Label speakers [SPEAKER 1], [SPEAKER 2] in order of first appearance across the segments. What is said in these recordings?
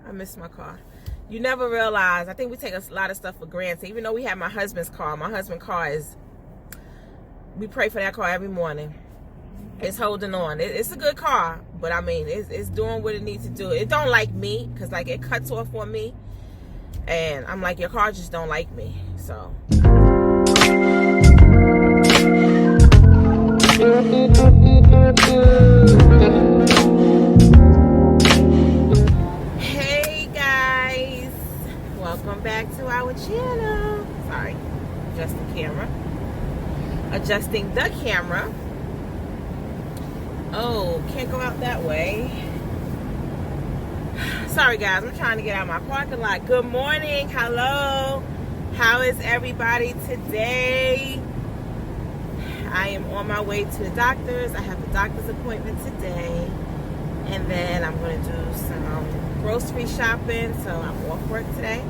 [SPEAKER 1] I miss my car. You never realize, I think we take a lot of stuff for granted. Even though we have my husband's car, we pray for that car every morning. It's holding on. It's a good car, but I mean, it's doing what it needs to do. It don't like me, because like it cuts off on me. And I'm like, your car just don't like me. So hey guys, welcome back to our channel. Sorry, adjusting the camera. Oh, can't go out that way. Sorry guys, I'm trying to get out of my parking lot. Good morning, hello. How is everybody today? I am on my way to the doctor's. I have a doctor's appointment today. And then I'm going to do some grocery shopping. So I'm off work today.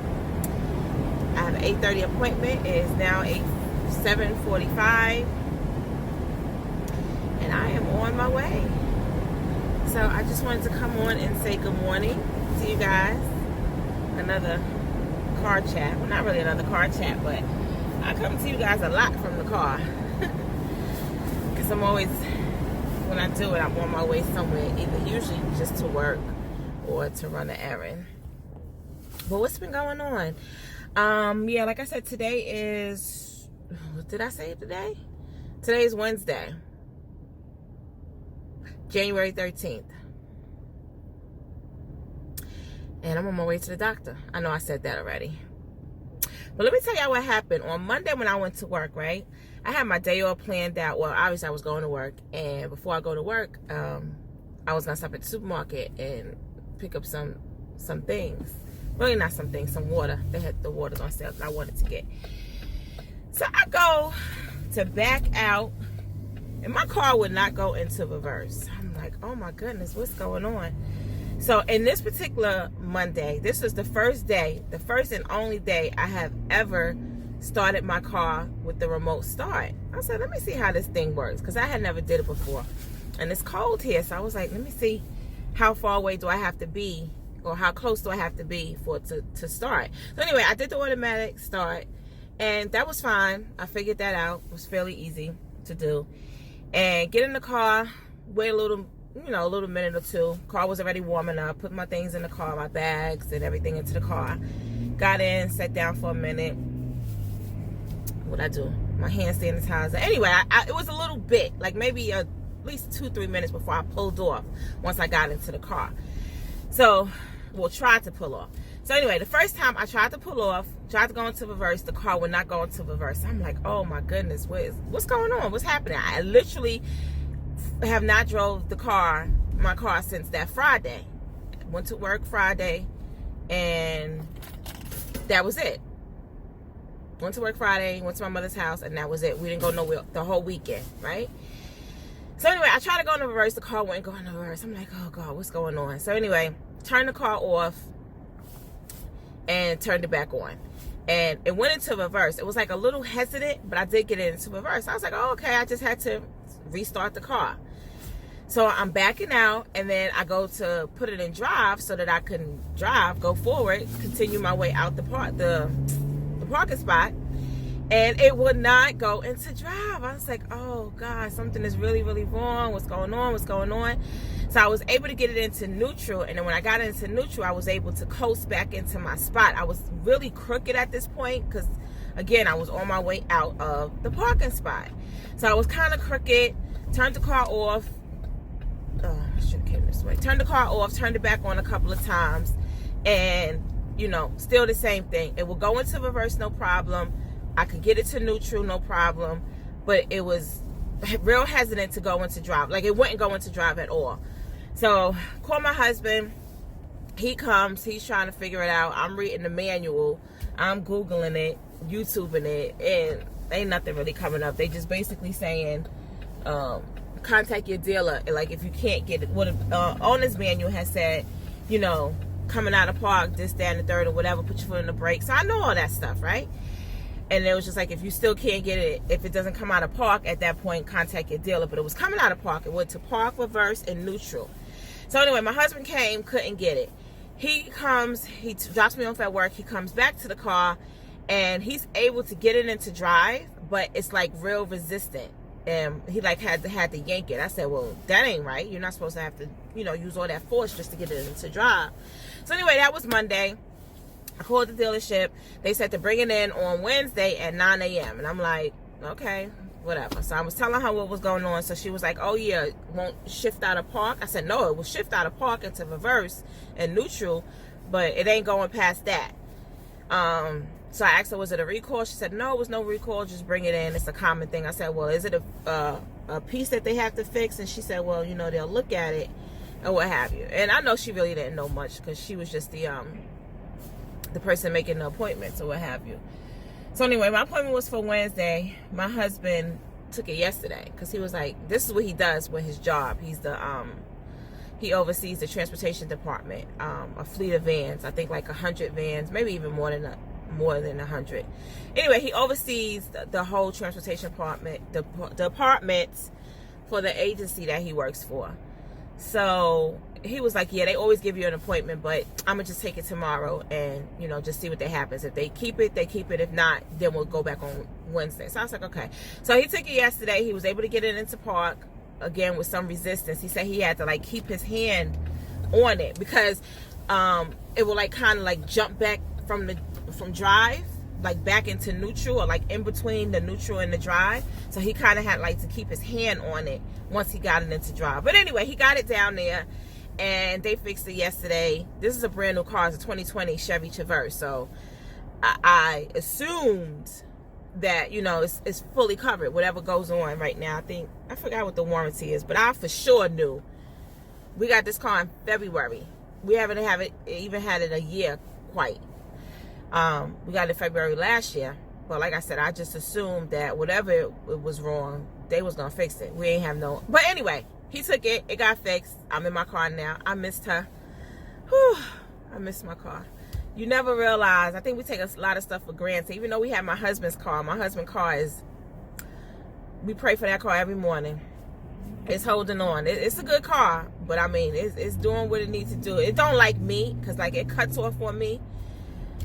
[SPEAKER 1] I have an 8:30 appointment. It is now 7:45. And I am on my way. So I just wanted to come on and say good morning to you guys. Another car chat. Well, not really another car chat, but I come to you guys a lot from the car. Because I'm always, when I do it, I'm on my way somewhere, usually just to work or to run an errand. But what's been going on? Yeah, like I said, today is, what did I say today? Today is Wednesday, January 13th. And I'm on my way to the doctor. I know I said that already. But let me tell y'all what happened. On Monday when I went to work, right? I had my day off planned out. Well, obviously I was going to work. And before I go to work, I was going to stop at the supermarket and pick up some things. Really not some things, some water. They had the waters on sale that I wanted to get. So I go to back out. And my car would not go into reverse. I'm like, oh my goodness, what's going on? So in this particular Monday, this was the first and only day I have ever started my car with the remote start. I said, let me see how this thing works, because I had never did it before. And it's cold here, so I was like, let me see how far away do I have to be, or how close do I have to be for it to start. So anyway, I did the automatic start, and that was fine. I figured that out. It was fairly easy to do. And get in the car, wait a little minute or two. Car was already warming up. Put my things in the car, my bags and everything into the car. Got in, sat down for a minute. What'd I do? My hand sanitizer. Anyway, it was a little bit, like maybe at least 2-3 minutes before I pulled off once I got into the car. So, well, tried to pull off. So anyway, the first time I tried to pull off, tried to go into reverse, the car would not go into reverse. I'm like, oh my goodness, what's going on? What's happening? I literally have not drove my car since that Friday. Went to work Friday, and that was it. Went to work Friday, went to my mother's house, and that was it. We didn't go nowhere the whole weekend, right? So anyway, I tried to go into reverse. The car wouldn't go into reverse. I'm like, oh God, what's going on? So anyway, turned the car off and turned it back on. And it went into reverse. It was like a little hesitant, but I did get it into reverse. I was like, oh, okay, I just had to restart the car. So I'm backing out, and then I go to put it in drive so that I can drive, go forward, continue my way out the parking spot, and it would not go into drive. I was like, oh God, something is really, really wrong. What's going on? So I was able to get it into neutral, and then when I got it into neutral, I was able to coast back into my spot. I was really crooked at this point because, again, I was on my way out of the parking spot. So I was kind of crooked, turned the car off. I should have came this way. Turned the car off, turned it back on a couple of times, and, still the same thing. It will go into reverse, no problem. I could get it to neutral, no problem. But it was real hesitant to go into drive. Like, it wouldn't go into drive at all. So, call my husband. He comes. He's trying to figure it out. I'm reading the manual. I'm Googling it, YouTubing it, and ain't nothing really coming up. They just basically saying, contact your dealer. Like, if you can't get it, what owner's manual has said, coming out of park, this, that, and the third, or whatever, put your foot on the brake. So I know all that stuff, right? And it was just like, if you still can't get it, if it doesn't come out of park, at that point, contact your dealer. But it was coming out of park. It went to park, reverse, and neutral. So anyway, my husband came, couldn't get it. he comes, he drops me off at work, he comes back to the car, and he's able to get it into drive, but it's like real resistant. And he like had to yank it. I said, well, that ain't right. You're not supposed to have to, use all that force just to get it into drive. So anyway, that was Monday. I called the dealership. They said to bring it in on Wednesday at 9 a.m. And I'm like, okay, whatever. So I was telling her what was going on. So she was like, oh yeah, it won't shift out of park. I said, no, it will shift out of park into reverse and neutral, but it ain't going past that. So I asked her, was it a recall? She said, no, it was no recall. Just bring it in. It's a common thing. I said, well, is it a piece that they have to fix? And she said, well, they'll look at it or what have you. And I know she really didn't know much because she was just the person making the appointments or what have you. So anyway, my appointment was for Wednesday. My husband took it yesterday because he was like, this is what he does with his job. He's he oversees the transportation department, a fleet of vans. I think like 100 vans, maybe even more than 100. Anyway, he oversees the whole transportation department for the agency that he works for. So he was like, yeah, they always give you an appointment, but I'm gonna just take it tomorrow and just see what that happens. If they keep it, they keep it. If not, then we'll go back on Wednesday. So I was like, okay. So he took it yesterday. He was able to get it into park again with some resistance. He said he had to like keep his hand on it because it will like kind of like jump back from drive like back into neutral, or like in between the neutral and the drive. So he kind of had like to keep his hand on it once he got it into drive. But anyway, he got it down there and they fixed it yesterday. This is a brand new car. It's a 2020 Chevy Traverse. So I assumed that it's fully covered, whatever goes on right now. I forgot what the warranty is, but I for sure knew. We got this car in February. We haven't even had it a year quite. We got it February last year, but like I said, I just assumed that whatever it was wrong, they was gonna fix it. We ain't have no. But anyway, he took it. It got fixed. I'm in my car now. I missed her. Whew, I missed my car. You never realize. I think we take a lot of stuff for granted. Even though we have my husband's car. My husband's car we pray for that car every morning. It's holding on. It's a good car, but I mean, it's doing what it needs to do. It don't like me because like it cuts off on me.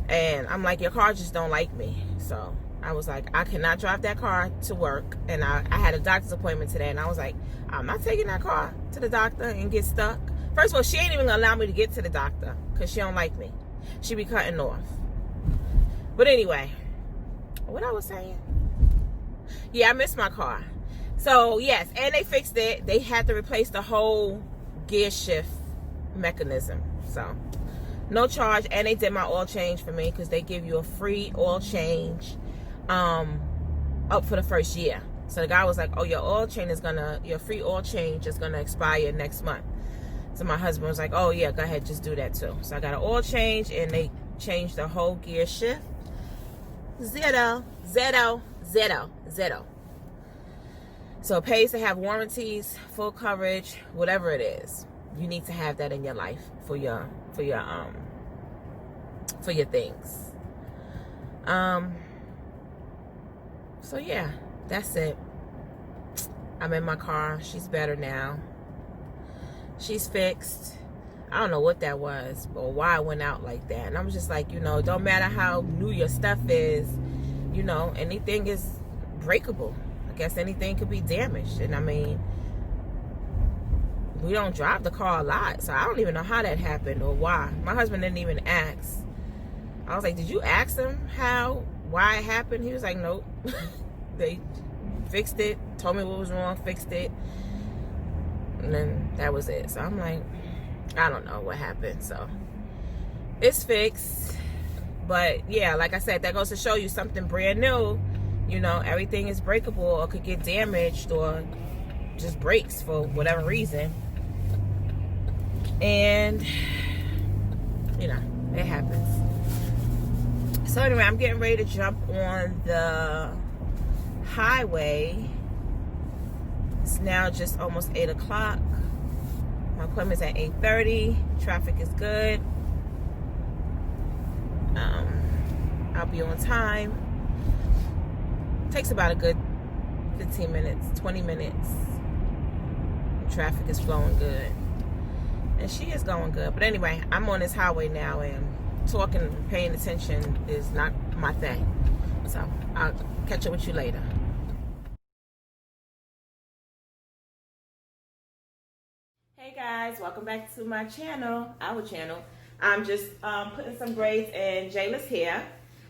[SPEAKER 1] And I'm like, your car just don't like me. So I was like, I cannot drive that car to work. And I had a doctor's appointment today. And I was like, I'm not taking that car to the doctor and get stuck. First of all, she ain't even gonna allow me to get to the doctor because she don't like me. She be cutting off. But anyway, what I was saying? Yeah, I missed my car. So yes, and they fixed it. They had to replace the whole gear shift mechanism. So no charge, and they did my oil change for me because they give you a free oil change up for the first year. So the guy was like, oh, your free oil change is gonna expire next month. So my husband was like, oh yeah, go ahead, just do that too. So I got an oil change and they changed the whole gear shift. Zero. So it pays to have warranties, full coverage, whatever it is. You need to have that in your life for your things. So yeah, that's it. I'm in my car. She's better now. She's fixed. I don't know what that was or why I went out like that. And I was just like, don't matter how new your stuff is, anything is breakable. I guess anything could be damaged. And I mean, we don't drive the car a lot, so I don't even know how that happened or why. My husband didn't even ask. I was like, did you ask him why it happened? He was like, nope. They fixed it, told me what was wrong, fixed it, and then that was it. So I'm like, I don't know what happened. So it's fixed. But yeah, like I said, that goes to show you something brand new. Everything is breakable or could get damaged or just breaks for whatever reason. And it happens. So anyway, I'm getting ready to jump on the highway. It's now just almost 8 o'clock. My appointment's at 8:30. Traffic is good. I'll be on time. Takes about a good 15 minutes, 20 minutes. Traffic is flowing good. And she is going good. But anyway, I'm on this highway now, and talking and paying attention is not my thing. So I'll catch up with you later. Hey guys, welcome back to my channel, our channel. I'm just putting some braids in Jayla's hair.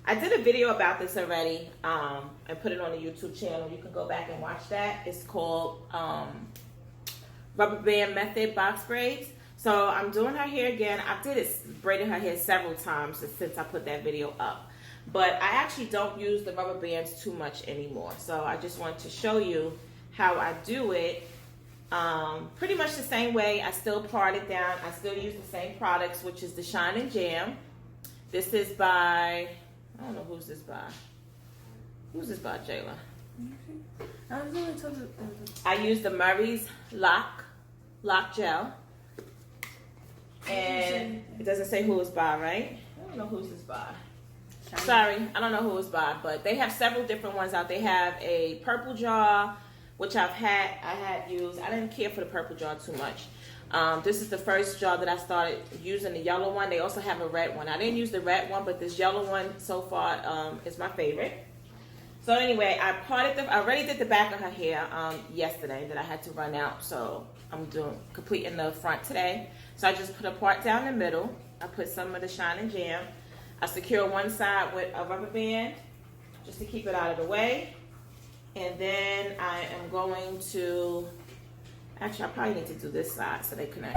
[SPEAKER 1] I did a video about this already and put it on the YouTube channel. You can go back and watch that. It's called Rubber Band Method Box Braids. So I'm doing her hair again. I braided her hair several times since I put that video up. But I actually don't use the rubber bands too much anymore. So I just wanted to show you how I do it. Pretty much the same way. I still part it down. I still use the same products, which is the Shine and Jam. This is by, I don't know who's this by. Who's this by, Jayla? I use the Murray's Lock Gel. And it doesn't say who it's by, right? I don't know who's this by. Sorry, I don't know who it's by, but they have several different ones out. They have a purple jar, which I had used. I didn't care for the purple jar too much. This is the first jar that I started using, the yellow one. They also have a red one. I didn't use the red one, but this yellow one so far is my favorite. So anyway, I already did the back of her hair yesterday that I had to run out. So I'm completing the front today. So I just put a part down the middle. I put some of the Shine and Jam. I secure one side with a rubber band just to keep it out of the way. And then I am going to, actually I probably need to do this side so they connect.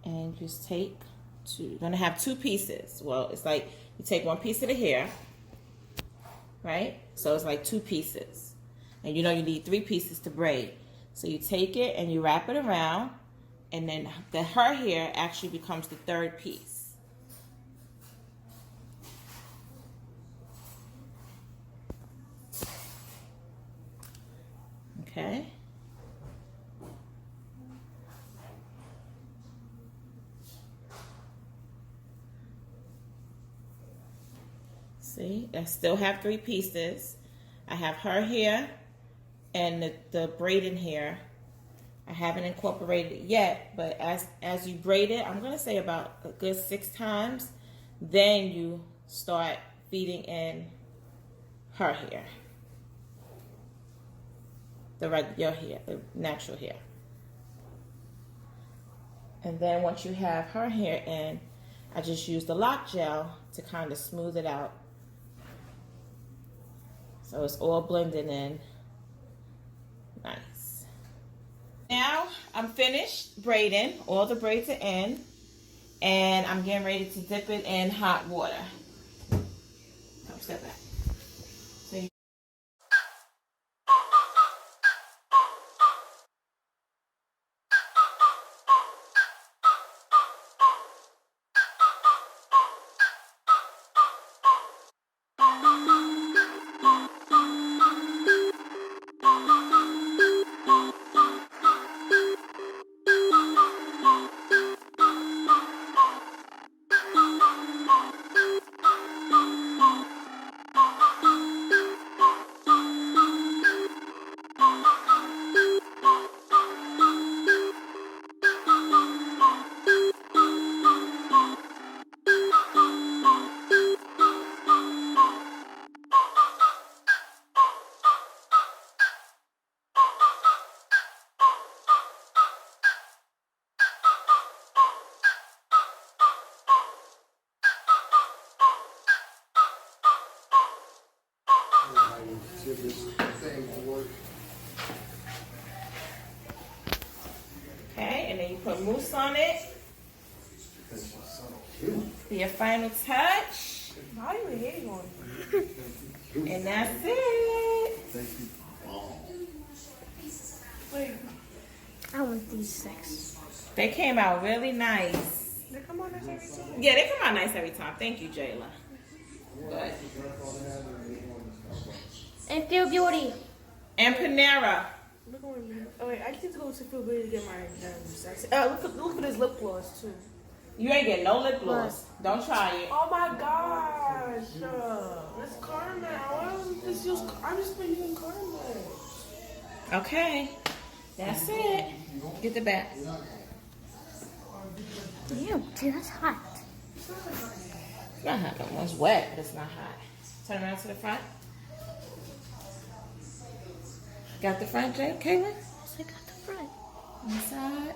[SPEAKER 1] And just take two. You're gonna have two pieces. Well, it's like you take one piece of the hair, right? So it's like two pieces. And you know you need 3 pieces to braid. So you take it and you wrap it around, and then her hair actually becomes the 3rd piece. Okay. See, I still have 3 pieces. I have her hair and the braiding hair. I haven't incorporated it yet, but as you braid it, I'm gonna say about a good 6 times, then you start feeding in her hair. Your hair, the natural hair. And then once you have her hair in, I just use the lock gel to kind of smooth it out. So it's all blending in. Nice. Now I'm finished braiding. All the braids are in. And I'm getting ready to dip it in hot water. Come step back. So you okay, and then you put mousse on it. For your final touch.
[SPEAKER 2] Why are you hating on me?
[SPEAKER 1] And that's it.
[SPEAKER 2] Wait,
[SPEAKER 3] I want these 6.
[SPEAKER 1] They came out really nice.
[SPEAKER 2] they come on this every time.
[SPEAKER 1] Yeah, they come out nice every time. Thank you, Jayla. Good.
[SPEAKER 3] And Feel Beauty.
[SPEAKER 1] And Panera.
[SPEAKER 2] Look at me. Oh wait, I just need to go to Feel Beauty to get my look at his lip gloss too.
[SPEAKER 1] You ain't getting no lip gloss. Don't try it.
[SPEAKER 2] Oh my gosh, it's Carmen. I'm just been using Carmen.
[SPEAKER 1] Okay. That's it. Get the back.
[SPEAKER 3] Ew, dude, that's hot.
[SPEAKER 1] It's not hot. It's wet, but it's not hot. Turn around to the front. Got the front, Jay? Kaylin?
[SPEAKER 3] Yes, I got the front.
[SPEAKER 1] Inside.